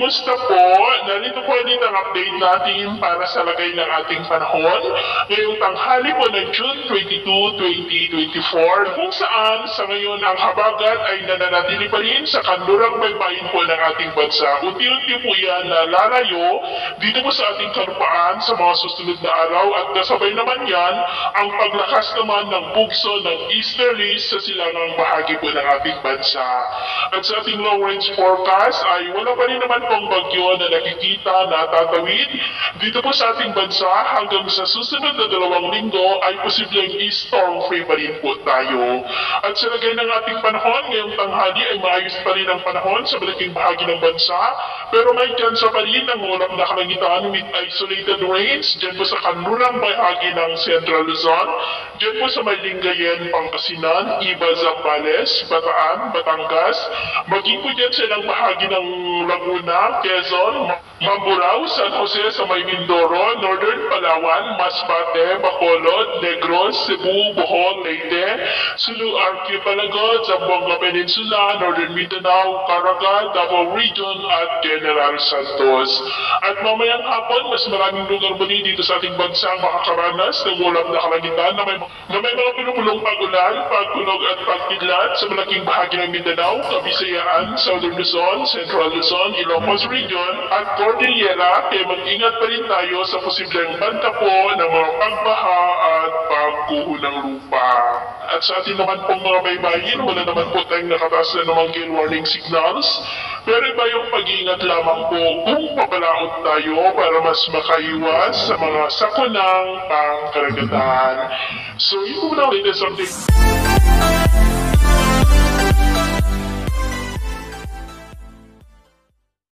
Kumusta po? Narito po ulit ang update natin para sa lagay ng ating panahon ngayong tanghali po ng June 22, 2024 kung saan sa ngayon ang habagat ay nananatili pa rin sa kanlurang baybayin po ng ating bansa. Unti-unti po yan na lalayo dito po sa ating kalupaan sa mga susunod na araw at kasabay naman yan ang paglakas naman ng bugso ng easterlies sa silangang bahagi po ng ating bansa. At sa ating long range forecast ay wala pa rin naman pong bagyo na nakikita na tatawid dito po sa ating bansa hanggang sa susunod na 2 linggo ay posibleng storm free pa rin po tayo. At sa lagay ng ating panahon ngayong tanghali ay maayos pa rin ang panahon sa malaking bahagi ng bansa pero may tsansa pa rin ng ulap na kalangitan with isolated rains dyan po sa kanlurang bahagi ng Central Luzon, dyan po sa may Lingayen, Pangasinan, Iba, Zambales, Bataan, Batangas, maging po dyan sa ilang bahagi ng Laguna, Quezon, Mamburao, San Jose sa may Mindoro, Northern Palawan, Masbate, Bacolod, Negros, Cebu, Bohol, Leyte, Sulu Archipelago, Zamboanga Peninsula, Northern Mindanao, Caraga, Davao Region at General Santos. At mamayang hapon, mas maraming lugar muli dito sa ating bansa ang makakaranas ng ulap na kalangitan na may mga pinupulong pag-ulan, pagkunog at pagkidlat sa malaking bahagi ng Mindanao, Kabisayaan, Southern Luzon, Central Luzon, Ilocos Region at Cordillera, kaya mag-ingat pa rin tayo sa posibleng banta po ng mga pagbaha at pagguho ng lupa. At sa atin naman pong mga baybayin, wala naman po tayong nakataas na namang gale warning signals, pero iba yung pag-iingat lamang po kung papalaot tayo para mas makaiwas sa mga sakunang pangkaragatan. So, yun po na latest update.